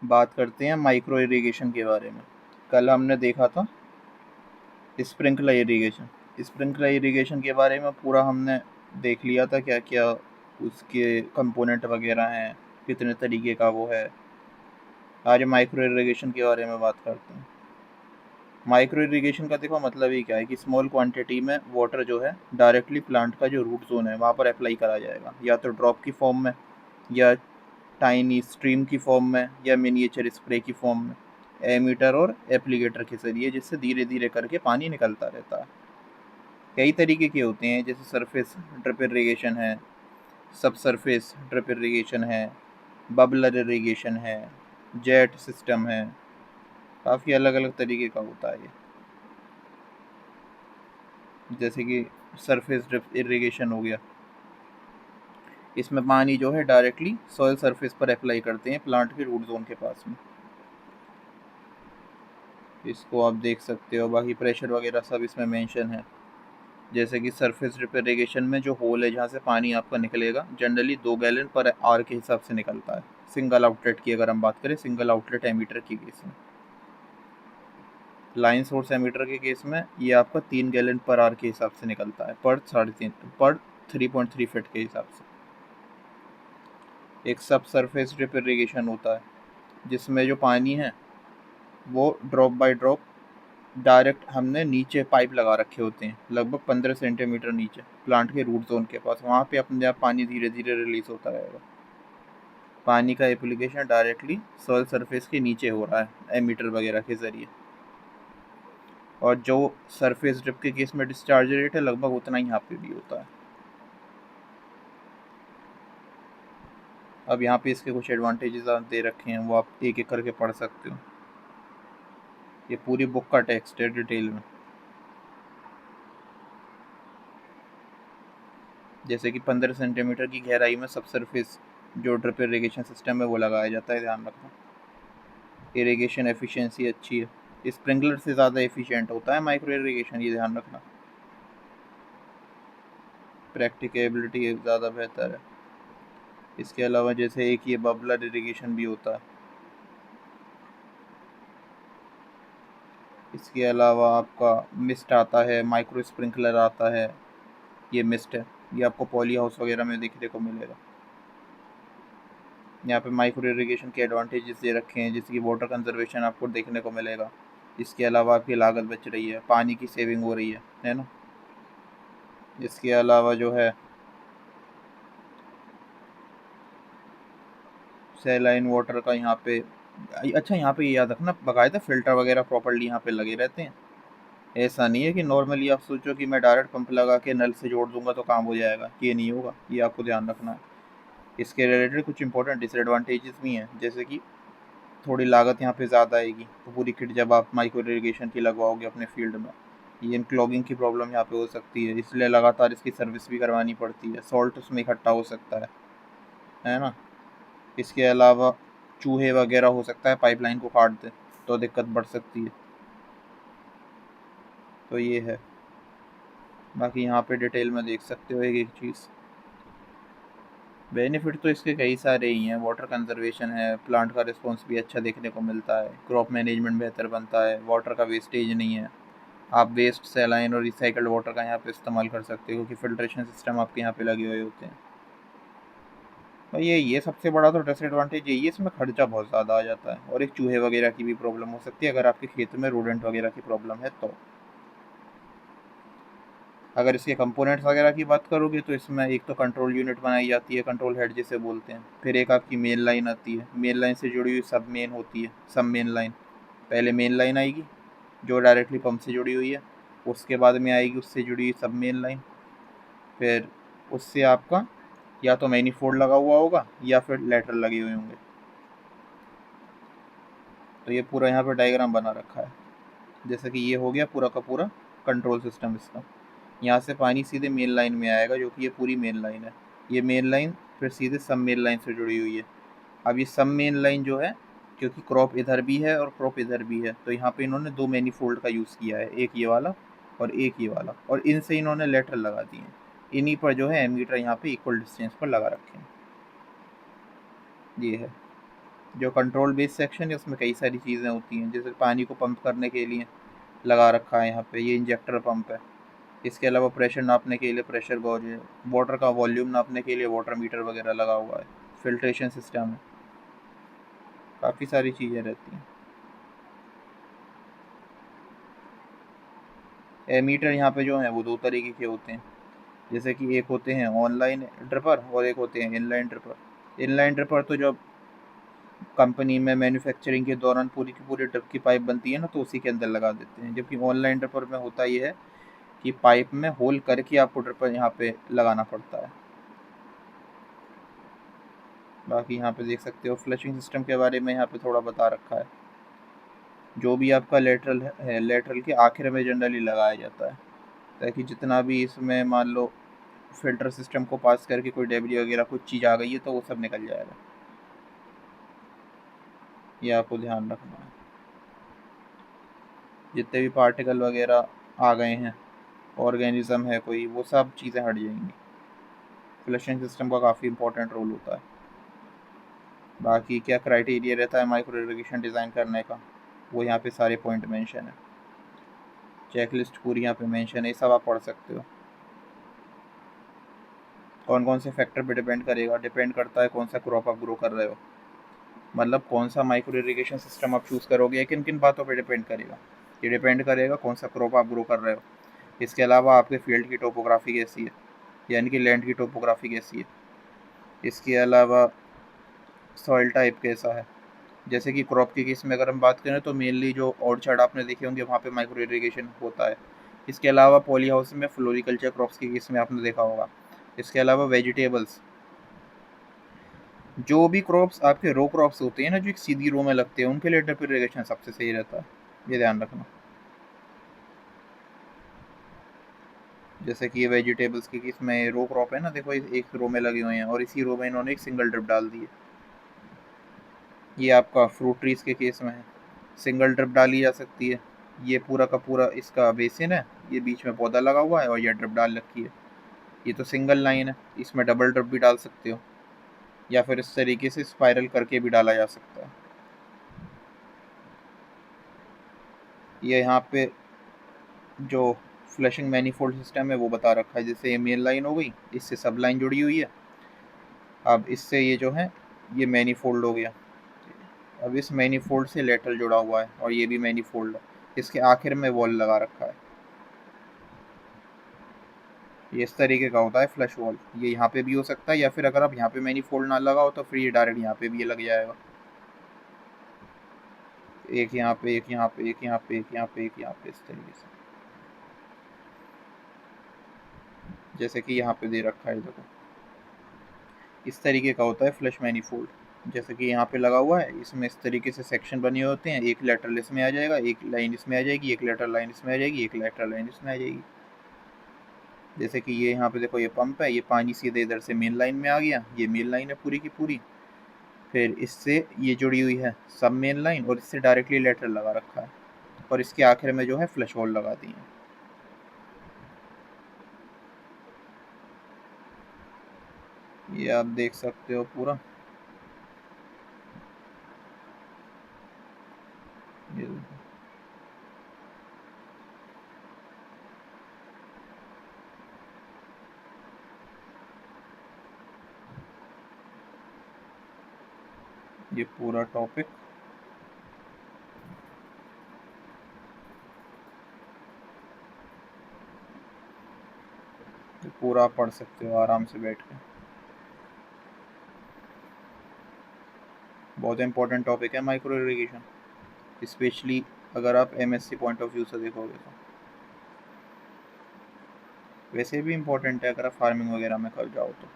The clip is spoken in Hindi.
बात करते हैं माइक्रो इरिगेशन के बारे में। कल हमने देखा था स्प्रिंकलर इरिगेशन। स्प्रिंकलर इरिगेशन के बारे में पूरा हमने देख लिया था, क्या क्या उसके कंपोनेंट वगैरह हैं, कितने तरीके का वो है। आज माइक्रो इरिगेशन के बारे में बात करते हैं। माइक्रो इरिगेशन का देखो मतलब ही क्या है कि स्मॉल क्वांटिटी में वाटर जो है डायरेक्टली प्लांट का जो रूट जोन है वहाँ पर अप्लाई करा जाएगा, या तो ड्रॉप की फॉर्म में, या टाइनी स्ट्रीम की फॉर्म में, या मिनिएचर स्प्रे की फॉर्म में, एमीटर और एप्लीकेटर के जरिए, जिससे धीरे धीरे करके पानी निकलता रहता है। कई तरीके के होते हैं, जैसे सरफेस ड्रिप इरिगेशन है, सब सरफेस ड्रिप इरिगेशन है, बबलर इरिगेशन है, जेट सिस्टम है। काफ़ी अलग अलग तरीके का होता है ये। जैसे कि सरफेस ड्रिप इरिगेशन हो गया, इसमें पानी जो है डायरेक्टली सॉइल सरफेस पर अप्लाई करते हैं प्लांट के रूट जोन के पास में। इसको आप देख सकते हो, बाकी प्रेशर वगैरह सब इसमें मेंशन है। जैसे कि सरफेस ड्रिप इरिगेशन में जो होल है जहाँ से पानी आपका निकलेगा, जनरली 2 गैलन पर आवर के हिसाब से निकलता है। सिंगल आउटलेट की अगर हम बात करें, सिंगल आउटलेट एमीटर की केस में, लाइन सोर्स एमीटर के केस में ये आपका 3 गैलन पर आवर के हिसाब से निकलता है, पर 3.5 पर 3.3 फीट के हिसाब से। एक सब सरफेस ड्रिप इरिगेशन होता है, जिसमें जो पानी है वो ड्रॉप बाय ड्रॉप डायरेक्ट हमने नीचे पाइप लगा रखे होते हैं, लगभग 15 सेंटीमीटर नीचे प्लांट के रूट जोन के पास। वहाँ पे अपने आप पानी धीरे धीरे रिलीज होता रहेगा। पानी का एप्लीकेशन डायरेक्टली सॉइल सरफेस के नीचे हो रहा है एमीटर वगैरह के ज़रिए। और जो सरफेस ड्रिप के केस में डिस्चार्ज रेट है, लगभग उतना ही यहाँ पे भी होता है। अब यहाँ पे इसके कुछ एडवांटेजेस दे रखे हैं, वो आप एक एक करके पढ़ सकते हो। ये पूरी बुक का टेक्स्ट है डिटेल में। जैसे कि 15 सेंटीमीटर की गहराई में सब सरफेस जो ड्रिप इरिगेशन सिस्टम है वो लगाया जाता है, ध्यान रखना। इरिगेशन एफिशिएंसी अच्छी है, स्प्रिंकलर से ज़्यादा एफिशिएंट होता है माइक्रो इरिगेशन, ये ध्यान रखना। प्रैक्टिकेबिलिटी ज़्यादा बेहतर है। इसके अलावा जैसे एक ये बबलर इरिगेशन भी होता है। इसके अलावा आपका मिस्ट आता है, माइक्रो स्प्रिंकलर आता है। ये मिस्ट है, ये आपको पॉली हाउस वगैरह में देखने को मिलेगा। यहाँ पे माइक्रो इरिगेशन के एडवांटेजेस दे रखे हैं, जैसे कि वाटर कंजर्वेशन आपको देखने को मिलेगा। इसके अलावा आपकी लागत बच रही है, पानी की सेविंग हो रही है ना। इसके अलावा जो है सैलाइन वाटर का यहाँ पे, अच्छा यहाँ पे ये याद रखना, बाकायदा फ़िल्टर वगैरह प्रॉपर्ली यहाँ पे लगे रहते हैं। ऐसा नहीं है कि नॉर्मली आप सोचो कि मैं डायरेक्ट पंप लगा के नल से जोड़ दूंगा तो काम हो जाएगा, ये नहीं होगा, ये आपको ध्यान रखना है। इसके रिलेटेड कुछ इंपॉर्टेंट डिसएडवांटेजेस भी हैं, जैसे कि थोड़ी लागत यहाँ पे ज़्यादा आएगी। तो पूरी किट जब आप माइक्रो इरिगेशन की लगवाओगे अपने फील्ड में, ये क्लॉगिंग की प्रॉब्लम यहाँ पे हो सकती है, इसलिए लगातार इसकी सर्विस भी करवानी पड़ती है। सॉल्ट उसमें इकट्ठा हो सकता है ना। इसके अलावा चूहे वगैरह हो सकता है पाइपलाइन को काट दे, तो दिक्कत बढ़ सकती है। तो ये है। बाकी यहाँ पे डिटेल में देख सकते हो एक एक चीज़। बेनिफिट तो इसके कई सारे ही हैं। वाटर कंजर्वेशन है, प्लांट का रिस्पॉन्स भी अच्छा देखने को मिलता है, क्रॉप मैनेजमेंट बेहतर बनता है, वाटर का वेस्टेज नहीं है। आप वेस्ट, सैलाइन और रिसाइकल्ड वाटर का यहाँ पे इस्तेमाल कर सकते हो, क्योंकि फिल्ट्रेशन सिस्टम आपके यहाँ पे लगे हुए होते हैं। और ये सबसे बड़ा तो डिसएडवांटेज यही है, इसमें खर्चा बहुत ज़्यादा आ जाता है, और एक चूहे वगैरह की भी प्रॉब्लम हो सकती है अगर आपके खेत में रोडेंट वगैरह की प्रॉब्लम है तो। अगर इसके कंपोनेंट्स वगैरह की बात करोगे तो इसमें एक तो कंट्रोल यूनिट बनाई जाती है, कंट्रोल हेड जिसे बोलते हैं। फिर एक आपकी मेन लाइन आती है, मेन लाइन से जुड़ी हुई सब मेन होती है, सब मेन लाइन। पहले मेन लाइन आएगी जो डायरेक्टली पंप से जुड़ी हुई है, उसके बाद में आएगी उससे जुड़ी हुई सब मेन लाइन। फिर उससे आपका या तो मैनीफोल्ड लगा हुआ होगा या फिर लेटरल लगे हुए होंगे। तो ये पूरा यहाँ पे डायग्राम बना रखा है। जैसे कि ये हो गया पूरा का पूरा कंट्रोल सिस्टम इसका। यहाँ से पानी सीधे मेन लाइन में आएगा, जो कि ये पूरी मेन लाइन है। ये मेन लाइन फिर सीधे सब मेन लाइन से जुड़ी हुई है। अब ये सब मेन लाइन जो है, क्योंकि क्रॉप इधर भी है और क्रॉप इधर भी है, तो यहाँ पे इन्होंने 2 मैनीफोल्ड का यूज़ किया है, एक ये वाला और एक ये वाला, और इनसे इन्होंने लेटर लगा दिए हैं। इन्हीं पर जो है एमीटर यहाँ पे इक्वल डिस्टेंस पर लगा रखे हैं। ये है। जो कंट्रोल बेस सेक्शन है उसमें कई सारी चीज़ें होती हैं, जैसे पानी को पंप करने के लिए लगा रखा है यहाँ पे, ये इंजेक्टर पंप है। इसके अलावा प्रेशर नापने के लिए प्रेशर गॉज है, वाटर का वॉल्यूम नापने के लिए वाटर मीटर वगैरह लगा हुआ है, फिल्ट्रेशन सिस्टम है, काफ़ी सारी चीज़ें रहती हैं। एमीटर यहाँ पे जो है वो दो तरीके के होते हैं, जैसे कि एक होते हैं ऑनलाइन ड्रिपर और एक होते हैं इनलाइन ड्रिपर। इनलाइन ड्रिपर तो जब कंपनी में मैन्युफैक्चरिंग के दौरान पूरी की पूरी ड्रिप की पाइप बनती है ना, तो उसी के अंदर लगा देते हैं। जबकि ऑनलाइन ड्रिपर में होता ये है कि पाइप में होल करके आपको ड्रिपर यहाँ पे लगाना पड़ता है। बाकी यहाँ पे देख सकते हो फ्लशिंग सिस्टम के बारे में यहाँ पे थोड़ा बता रखा है। जो भी आपका लेटरल है, लेटरल के आखिर में जनरली लगाया जाता है, ताकि जितना भी इसमें मान लो फिल्टर सिस्टम को पास करके कोई डेब्री वगैरह कुछ चीज़ आ गई है तो वो सब निकल जाएगा। ये आपको ध्यान रखना है। जितने भी पार्टिकल वगैरह आ गए हैं, ऑर्गेनिज्म है कोई, वो सब चीज़ें हट जाएंगी। फ्लशिंग सिस्टम का काफ़ी इंपॉर्टेंट रोल होता है। बाकी क्या क्राइटेरिया रहता है माइक्रो इरिगेशन डिज़ाइन करने का, वो यहाँ पे सारे पॉइंट मेंशन है, चेकलिस्ट पूरी यहाँ पे मेंशन है, सब आप पढ़ सकते हो। कौन कौन से फैक्टर पे डिपेंड करेगा, डिपेंड करता है कौन सा क्रॉप आप ग्रो कर रहे हो, मतलब कौन सा माइक्रो इरिगेशन सिस्टम आप चूज़ करोगे, किन किन बातों पे डिपेंड करेगा। ये डिपेंड करेगा कौन सा क्रॉप आप ग्रो कर रहे हो, इसके अलावा आपके फील्ड की टोपोग्राफी कैसी है, यानी कि लैंड की टोपोग्राफी कैसी है, इसके अलावा सॉइल टाइप कैसा है। जैसे कि क्रॉप के केस में अगर हम बात करें तो मेनली जो ऑर्चर्ड आपने देखे होंगे वहाँ पे माइक्रो इरिगेशन होता है। इसके अलावा पॉली हाउस में फ्लोरिकल्चर क्रॉप्स के केस में आपने देखा होगा। इसके अलावा वेजिटेबल्स, जो भी क्रॉप्स आपके रो क्रॉप्स होते हैं ना, जो एक सीधी रो में लगते हैं, उनके लिए ड्रिप इरिगेशन सबसे सही रहता है, ये ध्यान रखना। जैसे कि ये वेजिटेबल्स के केस में रो क्रॉप है ना, देखो एक रो में लगे हुए हैं और इसी रो में इन्होंने एक सिंगल ड्रिप डाल दी है। ये आपका फ्रूट ट्रीज के केस में है, सिंगल ड्रिप डाली जा सकती है। ये पूरा का पूरा इसका बेसिन है, ये बीच में पौधा लगा हुआ है और ये ड्रिप डाल रखी है। ये तो सिंगल लाइन है, इसमें डबल ड्रिप भी डाल सकते हो, या फिर इस तरीके से स्पाइरल करके भी डाला जा सकता है। ये यहाँ पे जो फ्लशिंग मैनीफोल्ड सिस्टम है वो बता रखा है। जैसे ये मेन लाइन हो गई, इससे सब लाइन जुड़ी हुई है, अब इससे ये जो है ये मैनीफोल्ड हो गया। अब इस मैनीफोल्ड से लेटरल जुड़ा हुआ है और ये भी मैनीफोल्ड है, इसके आखिर में वॉल लगा रखा है। ये इस तरीके का होता है फ्लश वॉल। ये यहाँ पे भी हो सकता है, या फिर अगर आप यहाँ पे मैनीफोल्ड ना लगाओ तो फिर ये डायरेक्ट यहाँ पे भी लग जाएगा। एक यहाँ पे, एक यहाँ पे, एक यहाँ पे, एक यहाँ पे, एक यहाँ पे, इस तरीके से, जैसे कि यहाँ पे दे रखा है देखो, इस तरीके का होता है फ्लश मैनीफोल्ड। जैसे कि यहाँ पे लगा हुआ है, इसमें इस तरीके से सेक्शन बने होते हैं, एक लेटरल इसमें आ जाएगा, एक लाइन इसमें आ जाएगी, एक लेटरल लाइन इसमें आ जाएगी, एक लेटरल लाइन इसमें आ जाएगी। जैसे कि ये यहाँ पे देखो, ये पंप है, ये पानी सीधे इधर से मेन लाइन में आ गया, ये मेन लाइन है पूरी की पूरी, फिर इससे ये जुड़ी हुई है सब मेन लाइन और इससे डायरेक्टली लेटरल लगा रखा है, और इसके आखिर में जो है फ्लश होल लगा दी है। ये आप देख सकते हो पूरा, ये पूरा टॉपिक पूरा आप पढ़ सकते हो आराम से बैठ के। बहुत इंपॉर्टेंट टॉपिक है माइक्रो इरिगेशन, स्पेशली अगर आप एमएससी पॉइंट ऑफ व्यू से देखोगे तो। वैसे भी इम्पोर्टेंट है अगर आप फार्मिंग वगैरह में कर जाओ तो।